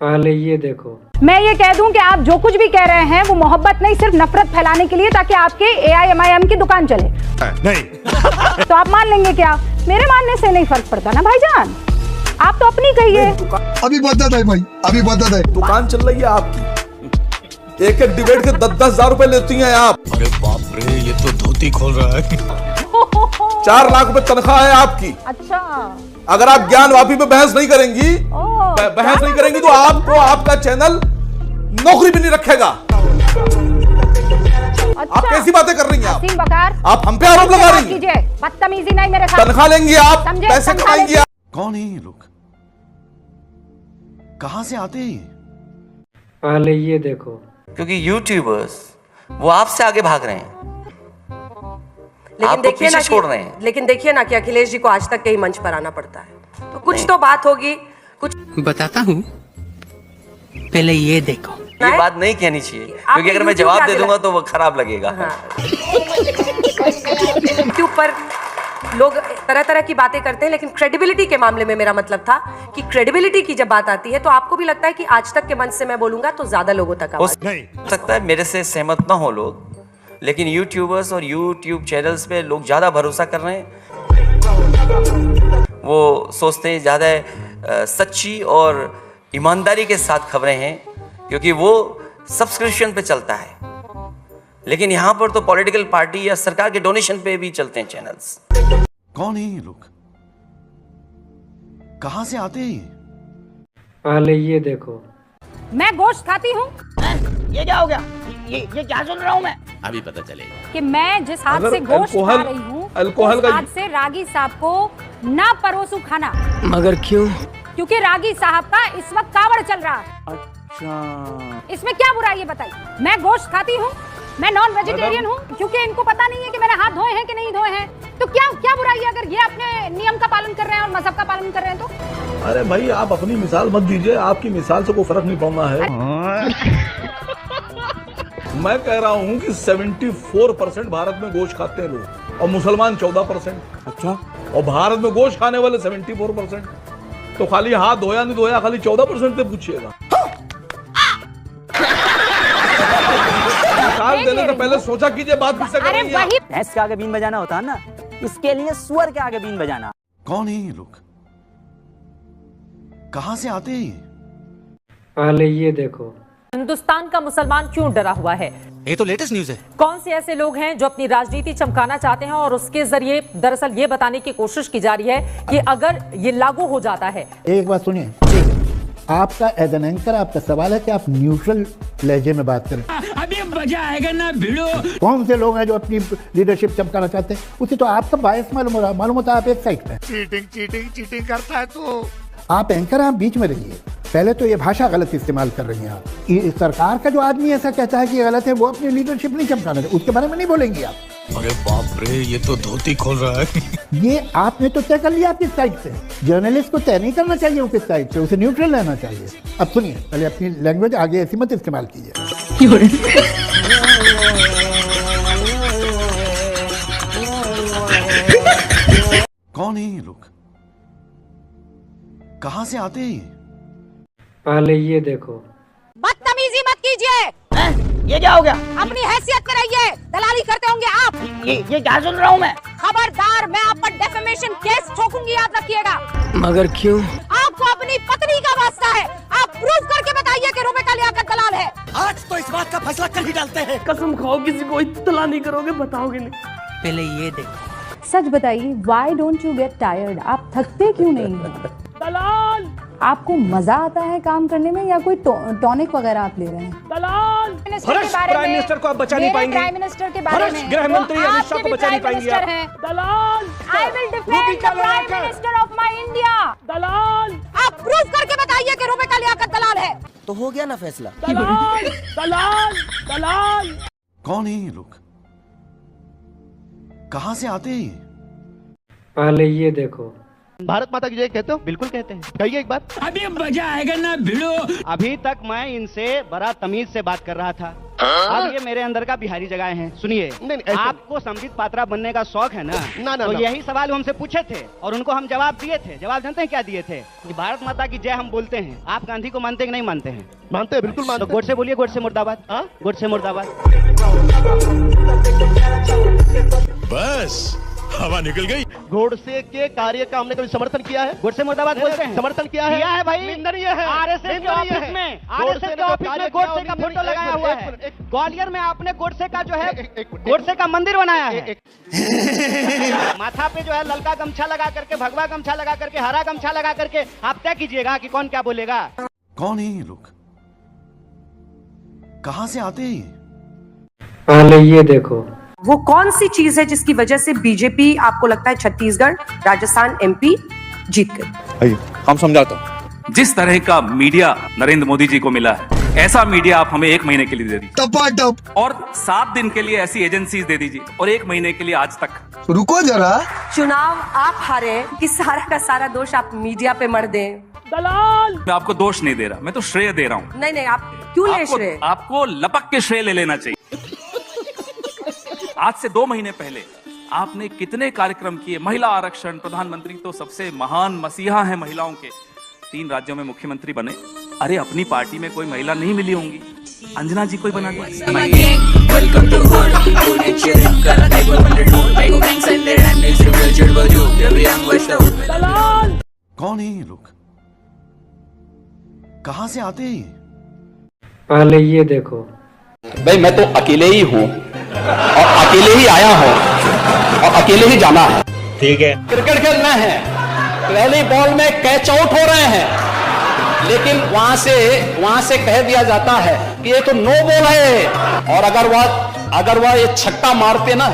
पहले ये देखो। मैं ये कह दूं कि आप जो कुछ भी कह रहे हैं वो मोहब्बत नहीं, सिर्फ नफरत फैलाने के लिए, ताकि आपके AIMIM की दुकान चले। नहीं तो आप मान लेंगे क्या? मेरे मानने से नहीं फर्क पड़ता ना भाईजान, आप तो अपनी कहिए। अभी बता है भाई, अभी बता है। दुकान चल रही है आपकी, एक एक डिबेट के 10-10 हजार रुपए लेती हैं आप। अरे बाप रे, ये तो धोती खोल रहा है। 4 लाख रुपए तनख्वाह है आपकी। अच्छा, अगर आप ज्ञान वापी पे बहस नहीं करेंगी, तो आपको आपका चैनल नौकरी भी नहीं रखेगा। अच्छा, आप कैसी बातें कर रही हैं आप? बकार, आप हम पे आरोप लगा रही हैं। बदतमीजी नहीं मेरे साथ। तनख्वाह लेंगी आप, पैसे कमाएंगी आप। कौन है ये लोग, कहां से आते हैं? पहले ये देखो। क्योंकि यूट्यूबर्स वो आपसे आगे भाग रहे हैं, लेकिन देखिए ना छोड़ रहे हैं। लेकिन देखिए ना कि अखिलेश जी को आज तक कई मंच पर आना पड़ता है, तो कुछ तो बात होगी। कुछ बताता हूँ, पहले ये देखो। ये बात नहीं कहनी चाहिए, क्योंकि अगर मैं जवाब दे दूंगा तो वो खराब लगेगा। यूट्यूब पर लोग तरह तरह की बातें करते हैं, लेकिन क्रेडिबिलिटी के मामले में मेरा मतलब था कि क्रेडिबिलिटी की जब बात आती है तो आपको भी लगता है कि आज तक के मंच से मैं बोलूंगा तो ज्यादा लोगों तक हो सकता है मेरे से सहमत ना हो लोग, लेकिन यूट्यूबर्स और यूट्यूब चैनल्स पे लोग ज़्यादा भरोसा कर रहे हैं। वो सोचते हैं ज़्यादा सच्ची और ईमानदारी के साथ खबरें हैं, क्योंकि वो सब्सक्रिप्शन पे चलता है। लेकिन यहाँ पर तो पॉलिटिकल पार्टी या सरकार के डोनेशन पे भी चलते हैं चैनल्स। कौन है ये लोग, कहां से आते हैं? पहले ये देखो। मैं गोश्त खाती हूँ। ये क्या हो गया? ये क्या सुन रहा हूँ मैं? अभी पता चलेगा कि मैं जिस हाथ से गोश्त खा रही हूँ, उस हाथ से रागी साहब को ना परोसू खाना। मगर क्यों? क्योंकि रागी साहब का इस वक्त कावड़ चल रहा है। अच्छा, इसमें क्या बुराई है बताइए? मैं गोश्त खाती हूँ, मैं नॉन वेजिटेरियन हूँ, क्योंकि इनको पता नहीं है कि मैंने हाथ धोए हैं कि नहीं धोए हैं। तो क्या बुराई है अगर ये अपने नियम का पालन कर रहे हैं और मजहब का पालन कर रहे हैं तो? अरे भाई, आप अपनी मिसाल मत दीजिए, आपकी मिसाल से कोई फर्क नहीं पड़ना है। मैं कह रहा हूँ कि 74% भारत में गोश्त खाते हैं लोग, और मुसलमान 14%। अच्छा, और भारत में गोश्त खाने वाले 74%, तो खाली हाथ धोया नहीं धोया, खाली 14% से पूछिएगा। मिसाल देने से पहले सोचा कीजिए बात किससे कर रही है। भैंस के आगे बीन बजाना होता है ना, इसके लिए सुअर के आगे बीन बजाना। कौन है ये लोग, कहां से आते हैं? पहले ये देखो। हिंदुस्तान का मुसलमान क्यों डरा हुआ है? ये तो लेटेस्ट न्यूज है। कौन से ऐसे लोग हैं जो अपनी राजनीति चमकाना चाहते हैं और उसके जरिए दरअसल ये बताने की कोशिश की जा रही है कि अगर ये लागू हो जाता है। एक बात सुनिए, आपका एज एन एंकर आपका सवाल है कि आप न्यूट्रल लहजे में बात करें। अभी मजा आएगा ना भिड़ो। कौन से लोग हैं जो अपनी लीडरशिप चमकाना चाहते हैं? उसे तो आपका बायस मालूम होता है, आप एक साइड पे चीटिंग करता है तो आप एंकर, आप बीच में रहिए। पहले तो ये भाषा गलत इस्तेमाल कर रही हैं आप। ये सरकार का जो आदमी ऐसा कहता है कि ये गलत है, वो अपनी लीडरशिप नहीं चमकाना चाहिए, उसके बारे में नहीं बोलेंगे आप। अरे बाप रे, ये तो धोती खोल रहा है। ये आपने तो तय कर लिया आप किस साइड से। जर्नलिस्ट को तय नहीं करना चाहिए वो किस साइड से, उसे न्यूट्रल रहना चाहिए। अब सुनिए, पहले अपनी लैंग्वेज आगे ऐसी मत इस्तेमाल कीजिए। कौन है ये लोग, कहां से आते हैं? पहले ये देखो। बदतमीजी मत कीजिए। ये क्या हो गया? अपनी हैसियत में रहिए, दलाली करते होंगे आप। ये क्या सुन रहा हूँ मैं? खबरदार, मैं आप पर डेफेमेशन केस ठोकूंगी, याद रखिएगा। मगर क्यों? आपको अपनी पत्नी का वास्ता है, आप प्रूफ करके बताइए कि रुपए का लियाकत दलाल है। आज तो इस बात का फैसला कर ही डालते हैं। कसम खाओ किसी को इत्तला नहीं करोगे, बताओगे नहीं। पहले ये देखो। सच बताइए, why don't you get tired? आप थकते क्यों नहीं हैं? दलाल, आपको मजा आता है काम करने में, या कोई टॉनिक वगैरह आप ले रहे हैं? दलाल, प्राइम मिनिस्टर को आप बचा नहीं पाएंगे। प्राइम मिनिस्टर के बारे में, गृह मंत्री अमित शाह को बचा नहीं पाएंगे आप। दलाल, I will defend the prime minister of my India. दलाल, आप प्रूफ करके बताइए कि रुपए का लियाकत दलाल है। तो हो गया ना फैसला। दलाल, दलाल, दलाल। कौन है ये लोग, कहां से आते हैं? पहले ये देखो। भारत माता की जय कहते हो? बिल्कुल कहते हैं, कहिए एक बार। अभी मजा आएगा ना भिड़ो। अभी तक मैं इनसे बड़ा तमीज से बात कर रहा था, अब ये मेरे अंदर का बिहारी जगह है। सुनिए, आपको संबित पात्रा बनने का शौक है ना? तो यही सवाल हमसे पूछे थे और उनको हम जवाब दिए थे। जवाब जानते हैं क्या दिए थे? कि भारत माता की जय हम बोलते हैं। आप गांधी को मानते कि नहीं मानते हैं? मानते हैं, बिल्कुल मानते तो गोडसे बोलिए, गोडसे मुर्दाबाद। गोडसे मुर्दाबाद। बस हवा निकल गई। गोडसे के कार्य का हमने कभी समर्थन किया है? गोडसे मुर्दाबाद बोलते हैं। समर्थन किया है भाई। आरएसएस के ऑफिस में, आरएसएस के ऑफिस में गोडसे का फोटो लगाया हुआ है। ग्वालियर में आपने गोडसे का जो है गोडसे का मंदिर बनाया है। माथा पे जो है ललका गमछा लगा करके, भगवा गमछा लगा करके, हरा गमछा लगा करके आप तय कीजिएगा कि कौन क्या बोलेगा। कौन है ये लोग? कहां से आते हैं? पहले ये देखो, वो कौन सी चीज है जिसकी वजह से बीजेपी आपको लगता है छत्तीसगढ़, राजस्थान, एमपी जीत गई? हम समझाता हूँ। जिस तरह का मीडिया नरेंद्र मोदी जी को मिला है, ऐसा मीडिया आप हमें 1 महीने के लिए दे दीजिए, टपाटप। और 7 दिन के लिए ऐसी एजेंसीज दे दीजिए, और 1 महीने के लिए आज तक। रुको जरा, चुनाव आप हारे कि सारा का सारा दोष आप मीडिया पे मर दें? दलाल। मैं आपको दोष नहीं दे रहा, मैं तो श्रेय दे रहा हूँ। नहीं, आप क्यों ले श्रेय? आपको लपक के श्रेय ले लेना चाहिए। आज से 2 महीने पहले आपने कितने कार्यक्रम किए? महिला आरक्षण, प्रधानमंत्री तो सबसे महान मसीहा हैं महिलाओं के, 3 राज्यों में मुख्यमंत्री बने। अरे अपनी पार्टी में कोई महिला नहीं मिली होंगी, अंजना जी कोई बना दिया। कौन है ये लोग? कहां से आते हैं? पहले ये देखो। भाई मैं तो अकेले ही हूँ और अकेले ही आया हूँ और अकेले ही जाना है। ठीक है। क्रिकेट खेलना है, पहली बॉल में कैच आउट हो रहे हैं, लेकिन वहां से कह दिया जाता है कि ये तो नो बॉल है, और अगर वह ये छक्का मारते ना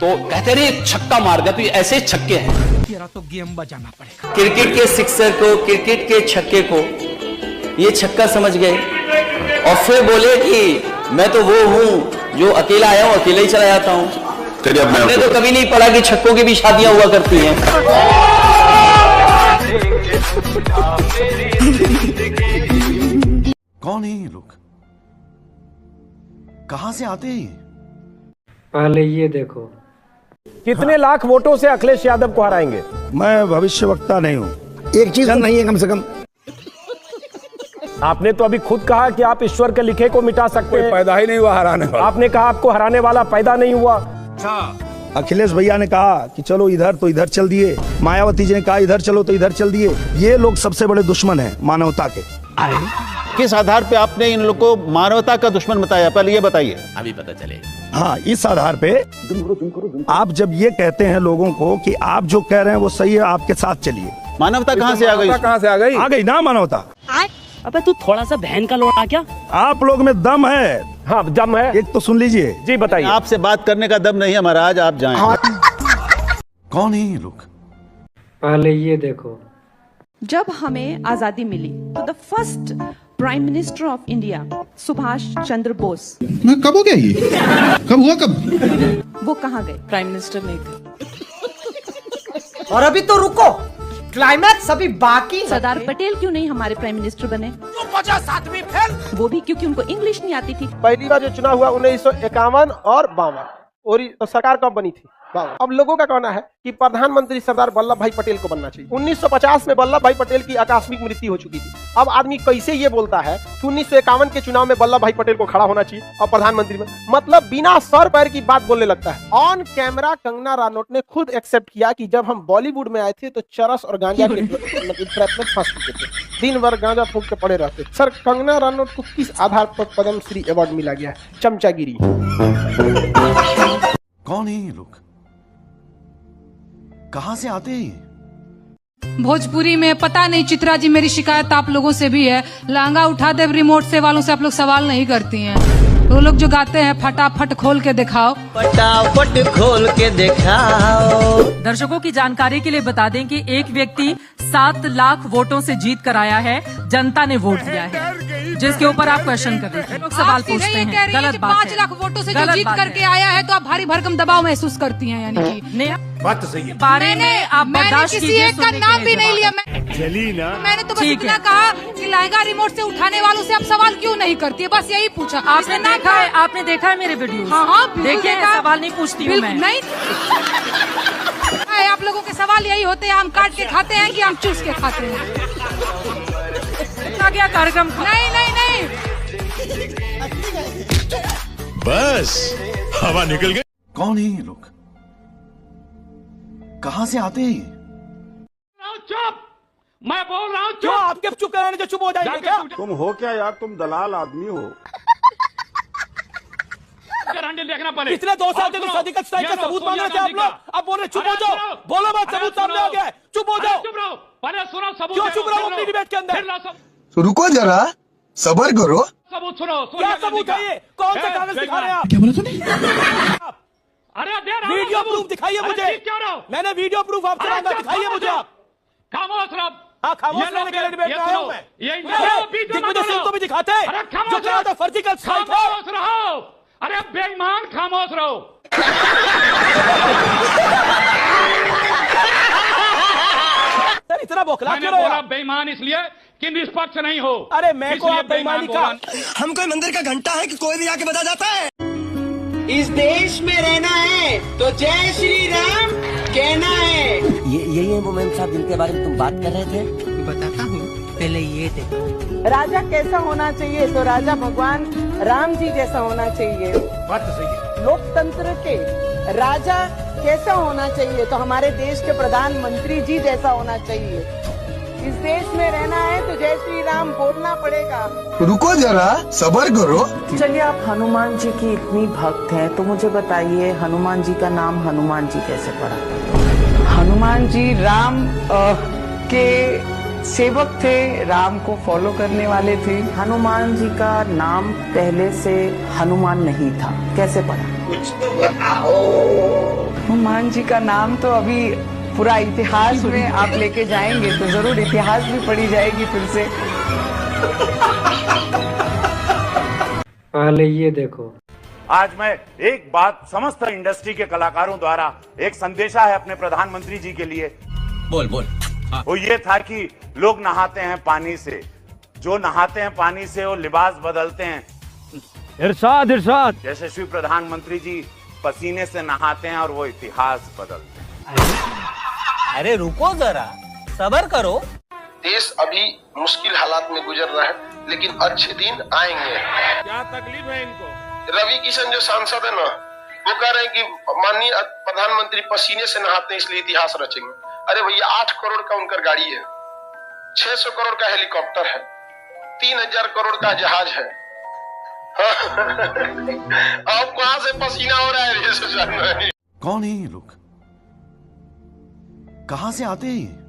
तो कहते नहीं छक्का मार दिया, तो ये ऐसे ही छक्के हैं। तेरा तो गेम बजाना पड़ेगा। क्रिकेट के सिक्सर को, क्रिकेट के छक्के को ये छक्का समझ गए और फिर बोले कि मैं तो वो हूँ जो अकेला आया हूँ, अकेले ही चला जाता हूँ। हमने तो कभी नहीं पढ़ा कि छक्कों की भी शादियां हुआ करती हैं। कौन है ये लोग? कहां से आते हैं? पहले ये देखो। कितने लाख वोटों से अखिलेश यादव को हराएंगे? मैं भविष्यवक्ता नहीं हूँ, एक चीज नहीं है कम से कम। आपने तो अभी खुद कहा कि आप ईश्वर के लिखे को मिटा सकते हैं। पैदा ही नहीं हुआ हराने वाला। आपने कहा आपको हराने वाला पैदा नहीं हुआ। अखिलेश भैया ने कहा कि चलो इधर, तो इधर चल दिए। मायावती जी ने कहा इधर चलो, तो इधर चल दिए। ये लोग सबसे बड़े दुश्मन हैं मानवता के। किस आधार पे आपने इन लोगों को मानवता का दुश्मन बताया, पहले ये बताइए। अभी पता चलेगा। हाँ, इस आधार पे आप जब ये कहते हैं लोगों को कि आप जो कह रहे हैं वो सही है, आपके साथ चलिए। मानवता कहाँ से आ गई? कहाँ से आ गई? आ गई ना मानवता। अबे तू थोड़ा सा बहन का लोड़ा क्या? आप लोग में दम है। हाँ, दम है। एक तो सुन लीजिए। जी बताइए। आपसे बात करने का दम नहीं है महाराज, आप जाएं। कौन है ये लोग? पहले ये देखो। जब हमें आजादी मिली तो the first prime minister of India Subhash Chandra Bose, कब हो गया ये? कब हुआ कब? वो कहाँ गए? प्राइम मिनिस्टर नहीं थे। और अभी तो रुको, क्लाइमैक्स अभी बाकी। सरदार पटेल क्यों नहीं हमारे प्राइम मिनिस्टर बने? 50 फेल। वो भी क्योंकि उनको इंग्लिश नहीं आती थी। पहली बार जो चुनाव हुआ 1951 और 52, और तो सरकार कब बनी थी? अब लोगों का कहना है कि प्रधानमंत्री सरदार वल्लभ भाई पटेल को बनना चाहिए। 1950 में वल्लभ भाई पटेल की आकस्मिक मृत्यु हो चुकी थी। अब आदमी कैसे ये बोलता है कि 1951 के चुनाव में वल्लभ भाई पटेल को खड़ा होना चाहिए और प्रधानमंत्री में, मतलब बिना सर पैर की बात बोलने लगता है। ऑन कैमरा कंगना रनौत ने खुद एक्सेप्ट किया कि जब हम बॉलीवुड में आए थे तो चरस और गांजा के ट्रैप में फंस चुके थे, दिन भर गांजा फूंक के पड़े रहते। सर, कंगना रनौत को किस आधार पर पद्मश्री अवार्ड मिला गया? चमचागिरी। कौन है ये लोग? कहां से आते हैं? भोजपुरी में पता नहीं, चित्रा जी मेरी शिकायत आप लोगों से भी है, लांगा उठा दे रिमोट से वालों से आप लोग सवाल नहीं करती हैं। वो लोग जो गाते हैं फटाफट खोल के दिखाओ, फटाफट खोल के दिखाओ। दर्शकों की जानकारी के लिए बता दें कि एक व्यक्ति 7 लाख वोटों से जीत कर आया है, जनता ने वोट दिया है, जिसके ऊपर आप क्वेश्चन कर रहे थे, लोग सवाल पूछते हैं। गलत बात है। 5 लाख वोटों से जो जीत करके आया है तो आप भारी भरकम दबाव महसूस करती हैं, यानी कि बात तो सही है। बारे में आप बर्दाश्त किसी कीजिए, एक का सुनने के नाम लिए भी नहीं जवाब। लिया। चली ना। मैंने तो बस ठीक इतना है। कहा कि लहंगा रिमोट से उठाने वालों से आप सवाल क्यों नहीं करती है, बस यही पूछा। आपने देखा है मेरे वीडियो? हाँ हाँ बिल्कुल देखिए, देखा। सवाल नहीं पूछती हूँ मैं। नहीं आप लोगों के सवाल यही होते हैं, आम काट के खाते हैं कि आम चूस के खाते हैं। क्या कार्यक्रम? नहीं नहीं नहीं, बस हवा निकल गई। कौन है ये लोग? कहां से आते हैं? चुप, मैं बोल रहा हूँ क्यों आपके चुप कराने जो चुप हो जाएंगे क्या? तुम हो क्या यार, तुम दलाल आदमी हो। हैंडल देखना पड़े। पिछले 2 साल से तो सदीकत स्ट्राइक का सबूत मांग रहे थे आप लोग, अब बोल रहे चुप हो जाओ। बोलो मत, सबूत सामने आ गया है, चुप हो जाओ। चुप रहो, पहले सुनो सबूत। क्यों चुप रहो अपनी डिबेट के अंदर? रुको जरा, सबर करो। सबूत सुनो। क्या सबूत है ये? कौन सा कागज दिखा रहे हैं आप? क्या बोला तूने? अरे दे रहा वीडियो प्रूफ दिखाइए मुझे। क्यों रहो? मैंने वीडियो प्रूफ आपसे मांगा, दिखाइए मुझे आप। खामोश रहो। हाँ खामोश रहने के लिए डिबेट में आया हूं मैं। दिग्विजय सिंह को भी दिखाते हैं जो कहा था फर्जिकल स्ट्राइक है। खामोश रहो। अरे बेईमान, खामोश रहो। सर इतना बौखला मैंने क्यों रहे बोला आप? बेईमान इसलिए कि निष्पक्ष नहीं हो। अरे मैं को आप बेईमानी का। हम कोई मंदिर का घंटा है कि कोई भी आके बता जाता है? इस देश में रहना है तो जय श्री राम कहना है। यही है वो मैम साहब जिनके बारे में तुम बात कर रहे थे? बताता हूँ, पहले ये देखो। राजा कैसा होना चाहिए? तो राजा भगवान राम जी जैसा होना चाहिए। बात तो सही है। लोकतंत्र के राजा कैसा होना चाहिए? तो हमारे देश के प्रधानमंत्री जी जैसा होना चाहिए। इस देश में रहना है तो जय श्री राम बोलना पड़ेगा। रुको जरा, सबर करो। चलिए, आप हनुमान जी की इतनी भक्त हैं तो मुझे बताइए हनुमान जी का नाम हनुमान जी कैसे पड़ा? हनुमान जी राम के सेवक थे, राम को फॉलो करने वाले थे। हनुमान जी का नाम पहले से हनुमान नहीं था, कैसे पड़ा? हनुमान जी का नाम तो अभी पूरा इतिहास में आप लेके जाएंगे तो जरूर इतिहास भी पढ़ी जाएगी फिर से। पहले ये देखो। आज मैं एक बात समस्त इंडस्ट्री के कलाकारों द्वारा एक संदेशा है अपने प्रधानमंत्री जी के लिए। बोल बोल। वो ये था कि लोग नहाते हैं पानी से, जो नहाते हैं पानी से वो लिबास बदलते हैं। इरशाद इरशाद। यशस्वी प्रधानमंत्री जी पसीने से नहाते हैं और वो इतिहास बदलते हैं। अरे रुको जरा, सबर करो। देश अभी मुश्किल हालात में गुजर रहा है, लेकिन अच्छे दिन आएंगे। क्या तकलीफ है इनको? रवि किशन जो सांसद है ना, वो कह रहे हैं कि माननीय प्रधानमंत्री पसीने से नहाते हैं इसलिए इतिहास रचेंगे। अरे भैया 8 करोड़ का उनका गाड़ी है, 600 करोड़ का हेलीकॉप्टर है, 3000 करोड़ का जहाज है। अब कहां से पसीना हो रहा है? कौन है ये लोग? कहां से आते हैं?